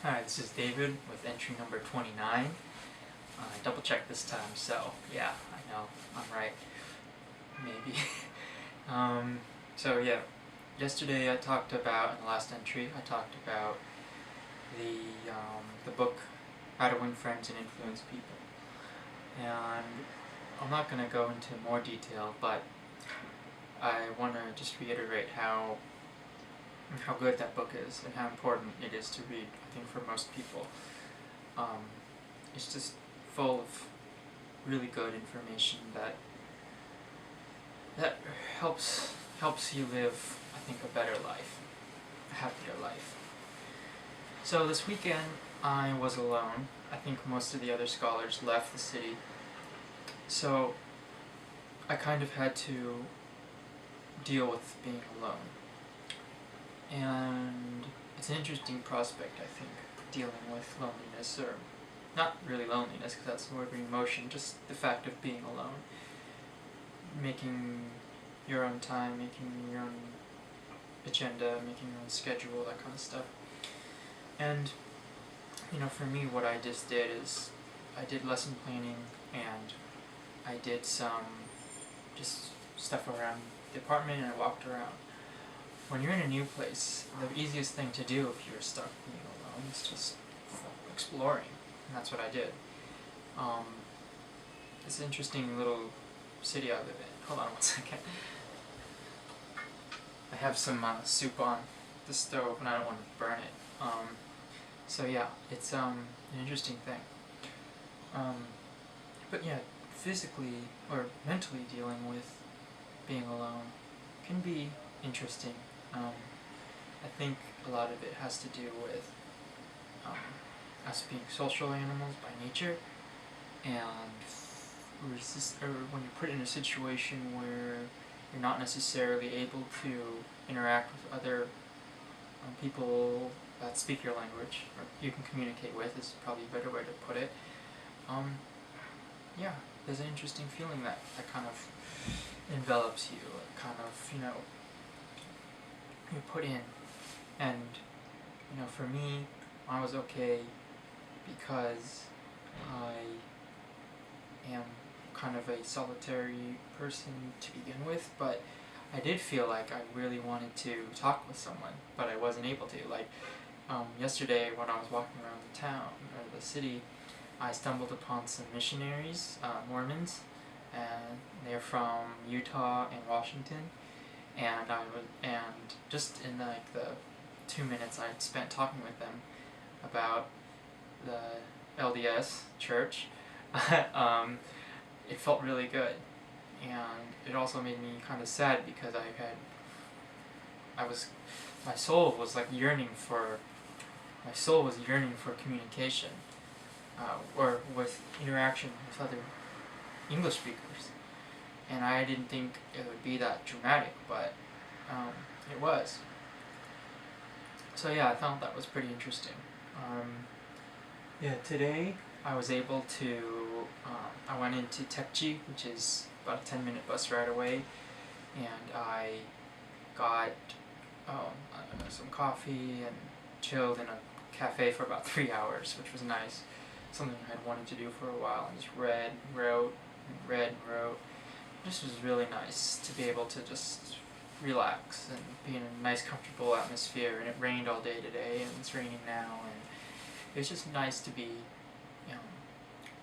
Hi, this is David with entry number 29. I double checked this time, so yeah, I know, I'm right. Maybe. So yeah, yesterday I talked about, in the last entry, I talked about the book, How to Win Friends and Influence People. And I'm not going to go into more detail, but I want to just reiterate how good that book is and how important it is to read, I think, for most people. It's just full of really good information that helps you live, I think, a better life, a happier life. So this weekend I was alone. I think most of the other scholars left the city, so I kind of had to deal with being alone. And it's an interesting prospect, I think, dealing with loneliness, or not really loneliness, because that's more of an emotion, just the fact of being alone. Making your own time, making your own agenda, making your own schedule, that kind of stuff. And, for me, what I just did is I did lesson planning, and I did some just stuff around the apartment, and I walked around. When you're in a new place, the easiest thing to do if you're stuck being alone is just exploring, and that's what I did. It's an interesting little city I live in. Hold on one second. I have some soup on the stove, and I don't want to burn it. So yeah, it's an interesting thing. But yeah, physically or mentally dealing with being alone can be interesting. I think a lot of it has to do with us being social animals by nature, and when you're put in a situation where you're not necessarily able to interact with other people that speak your language, or you can communicate with, is probably a better way to put it. Yeah, there's an interesting feeling that kind of envelops you, kind of, you put in. And, for me, I was okay because I am kind of a solitary person to begin with, but I did feel like I really wanted to talk with someone, but I wasn't able to. Like, yesterday when I was walking around the town, or the city, I stumbled upon some missionaries, Mormons, and they're from Utah and Washington, and just in the 2 minutes I spent talking with them about the LDS church, it felt really good, and it also made me kind of sad because my soul was yearning for communication, or with interaction with other English speakers, and I didn't think it would be that dramatic, but it was. So yeah, I found that was pretty interesting. Today I was able to, I went into Tekji, which is about a 10-minute bus ride away, and I got some coffee and chilled in a cafe for about 3 hours, which was nice. Something I had wanted to do for a while, and just read and wrote. This was really nice to be able to just relax and be in a nice, comfortable atmosphere. And it rained all day today, and it's raining now, and it was just nice to be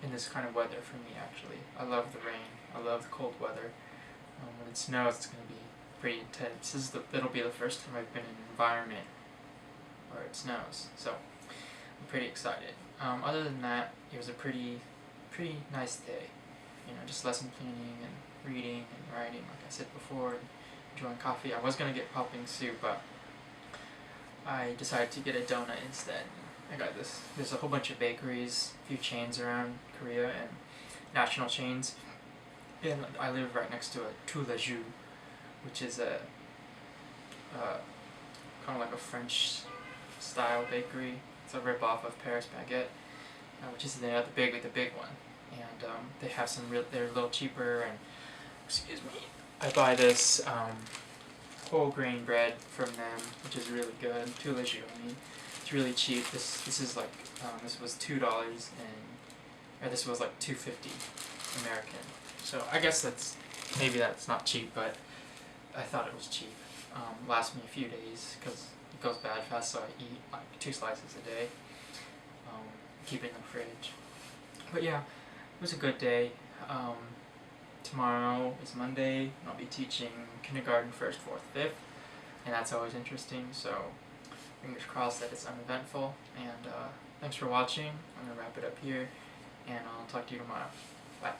in this kind of weather for me, actually. I love the rain. I love the cold weather. When it snows, it's going to be pretty intense. It'll be the first time I've been in an environment where it snows, so I'm pretty excited. Other than that, it was a pretty nice day. Just lesson planning and reading and writing, like I said before, and enjoying coffee. I was going to get popping soup, but I decided to get a donut instead. I got this. There's a whole bunch of bakeries, a few chains around Korea, and national chains. And I live right next to a Toulaju, which is a kind of like a French-style bakery. It's a rip-off of Paris Baguette, which is the big one. And they have they're a little cheaper, and, excuse me, I buy this whole grain bread from them, which is really good, Toulaju, I mean. It's really cheap. This is like this was $2 or this was like $2.50 American. So I guess maybe that's not cheap, but I thought it was cheap. Lasts me a few days because it goes bad fast, so I eat like 2 slices a day. Keep it in the fridge. But yeah, it was a good day. Tomorrow is Monday, and I'll be teaching kindergarten, 1st, 4th, 5th, and that's always interesting, so fingers crossed that it's uneventful, and thanks for watching. I'm going to wrap it up here, and I'll talk to you tomorrow. Bye.